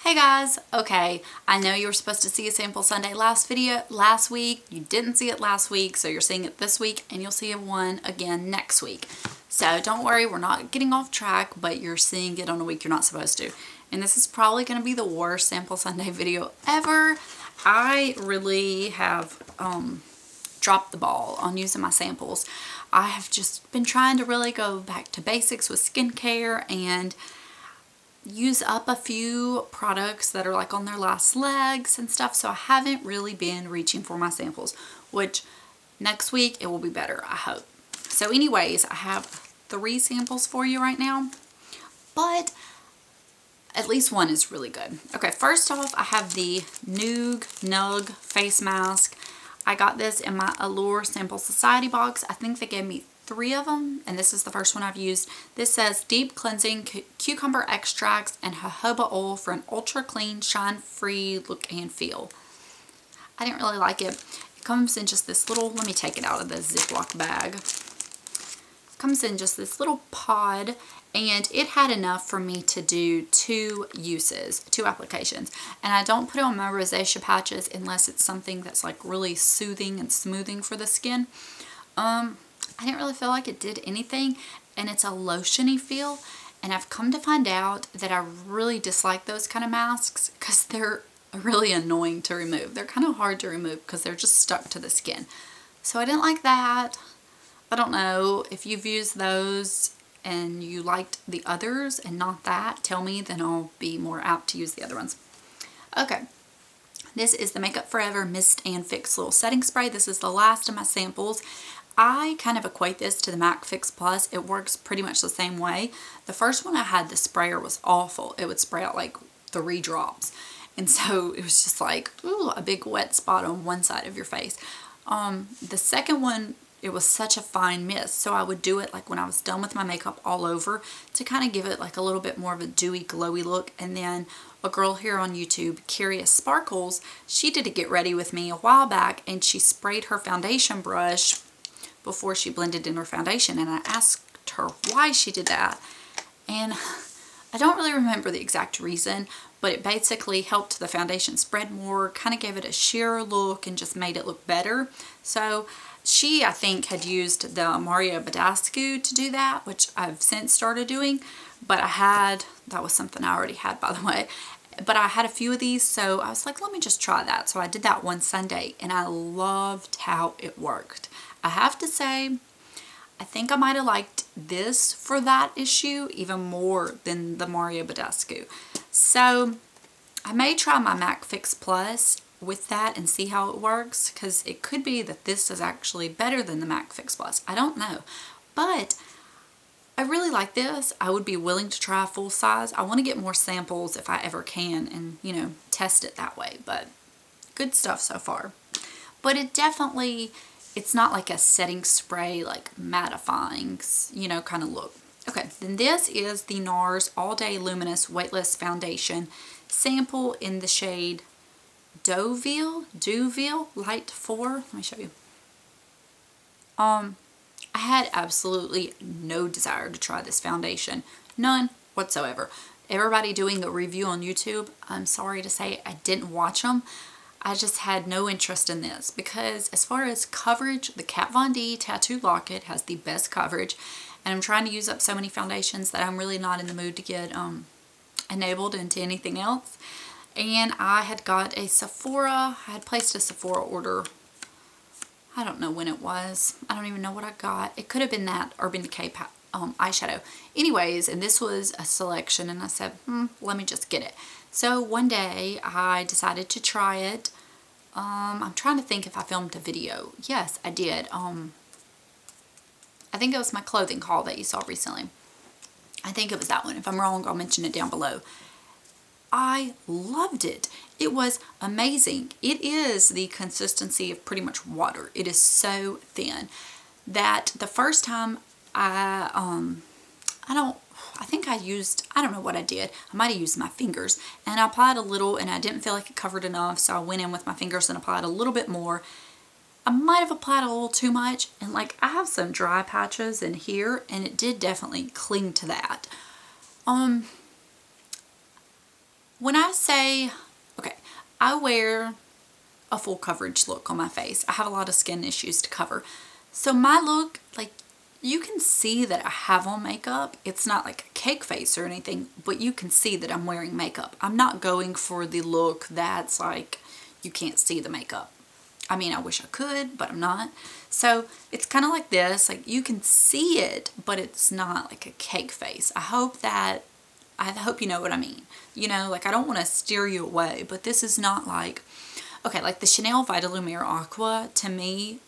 Hey guys, okay, I know you were supposed to see a sample Sunday last week. You didn't see it last week, so you're seeing it this week and you'll see one again next week. So don't worry, we're not getting off track, but you're seeing it on a week you're not supposed to. And this is probably going to be the worst sample Sunday video ever. I really have dropped the ball on using my samples. I have just been trying to really go back to basics with skincare and use up a few products that are like on their last legs and stuff, so I haven't really been reaching for my samples, which next week it will be better, I hope. So anyways, I have 3 samples for you right now, but at least one is really good. Okay, first off, I have the Nug face mask. I got this in my Allure Sample Society box. I think they gave me 3 of them, and this is the first one I've used. This says deep cleansing cucumber extracts and jojoba oil for an ultra clean, shine free look and feel. I didn't really like it. It comes in just this little, let me take it out of the Ziploc bag. It comes in just this little pod, and it had enough for me to do 2 uses, 2 applications. And I don't put it on my rosacea patches unless it's something that's like really soothing and smoothing for the skin. I didn't really feel like it did anything, and it's a lotiony feel, and I've come to find out that I really dislike those kind of masks because they're really annoying to remove. They're kind of hard to remove because they're just stuck to the skin. So I didn't like that. I don't know if you've used those and you liked the others and not that, tell me, then I'll be more apt to use the other ones. Okay. This is the Makeup Forever Mist and Fix Little Setting Spray. This is the last of my samples. I kind of equate this to the MAC Fix Plus. It works pretty much the same way. The first one I had, the sprayer was awful. It would spray out like 3 drops. And so it was just like, ooh, a big wet spot on one side of your face. The second one, it was such a fine mist. So I would do it like when I was done with my makeup all over to kind of give it like a little bit more of a dewy, glowy look. And then a girl here on YouTube, Curious Sparkles, she did a get ready with me a while back, and she sprayed her foundation brush before she blended in her foundation, and I asked her why she did that, and I don't really remember the exact reason, but it basically helped the foundation spread more, kind of gave it a sheer look and just made it look better. So she, I think, had used the Mario Badescu to do that, which I've since started doing, but that was something I already had, by the way, but I had a few of these, so I was like, let me just try that. So I did that one Sunday, and I loved how it worked. I have to say, I think I might have liked this for that issue even more than the Mario Badescu. So I may try my MAC Fix Plus with that and see how it works, because it could be that this is actually better than the MAC Fix Plus. I don't know. But I really like this. I would be willing to try full size. I want to get more samples if I ever can and, you know, test it that way. But good stuff so far. But it definitely, it's not like a setting spray, like mattifying, you know, kind of look. Okay, then this is the NARS All Day Luminous Weightless Foundation sample in the shade Deauville Light 4. Let me show you. I had absolutely no desire to try this foundation. None whatsoever. Everybody doing the review on YouTube, I'm sorry to say I didn't watch them. I just had no interest in this because as far as coverage, the Kat Von D Tattoo Locket has the best coverage, and I'm trying to use up so many foundations that I'm really not in the mood to get enabled into anything else. And I had got a Sephora, I had placed a Sephora order. I don't know when it was. I don't even know what I got. It could have been that Urban Decay eyeshadow. Anyways, and this was a selection, and I said, let me just get it. So one day I decided to try it. I'm trying to think if I filmed a video. Yes, I did. I think it was my clothing haul that you saw recently. I think it was that one. If I'm wrong, I'll mention it down below. I loved it. It was amazing. It is the consistency of pretty much water. It is so thin that the first time I don't know what I did. I might have used my fingers, and I applied a little, and I didn't feel like it covered enough, so I went in with my fingers and applied a little bit more. I might have applied a little too much, and like I have some dry patches in here, and it did definitely cling to that. when I say, okay, I wear a full coverage look on my face. I have a lot of skin issues to cover. So my look, like, you can see that I have on makeup. It's not like a cake face or anything, but you can see that I'm wearing makeup. I'm not going for the look that's like, you can't see the makeup. I mean, I wish I could, but I'm not. So it's kind of like this, like you can see it, but it's not like a cake face. I hope you know what I mean. You know, like I don't want to steer you away, but this is not like, okay, like the Chanel Vitalumere Aqua, to me,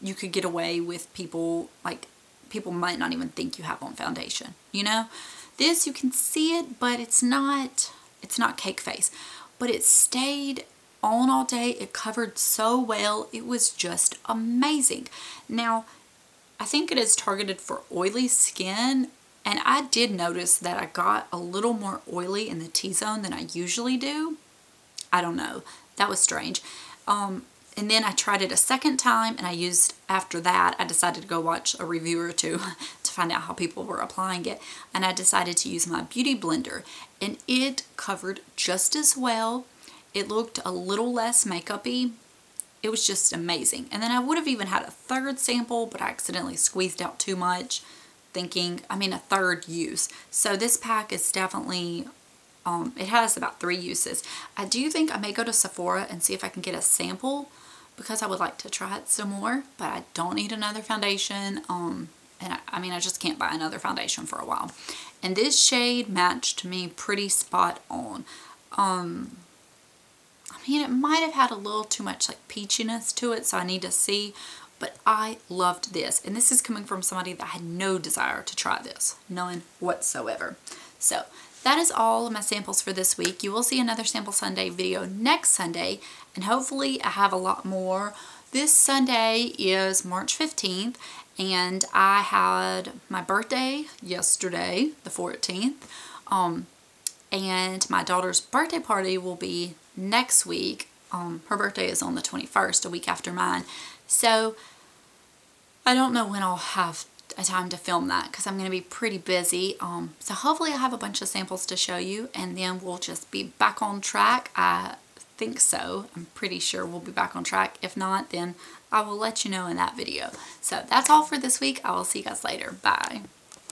you could get away with people, like people might not even think you have on foundation, you know? This, you can see it, but it's not cake face. But it stayed on all day. It covered so well. It was just amazing. Now, I think it is targeted for oily skin, and I did notice that I got a little more oily in the T-zone than I usually do. I don't know. That was strange. And then I tried it a second time, and after that, I decided to go watch a review or two to find out how people were applying it. And I decided to use my Beauty Blender, and it covered just as well. It looked a little less makeup-y. It was just amazing. And then I would have even had a third sample, but I accidentally squeezed out too much, a third use. So this pack is definitely, it has about 3 uses. I do think I may go to Sephora and see if I can get a sample, because I would like to try it some more, but I don't need another foundation. And I just can't buy another foundation for a while. And this shade matched me pretty spot on. It might have had a little too much like peachiness to it, so I need to see, but I loved this. And this is coming from somebody that had no desire to try this, none whatsoever. So that is all of my samples for this week. You will see another Sample Sunday video next Sunday, and hopefully I have a lot more. This Sunday is March 15th, and I had my birthday yesterday, the 14th, and my daughter's birthday party will be next week. Her birthday is on the 21st, a week after mine. So I don't know when I'll have a time to film that, because I'm going to be pretty busy. So hopefully I have a bunch of samples to show you, and then we'll just be back on track. I think so. I'm pretty sure we'll be back on track. If not, then I will let you know in that video. So that's all for this week. I will see you guys later. Bye.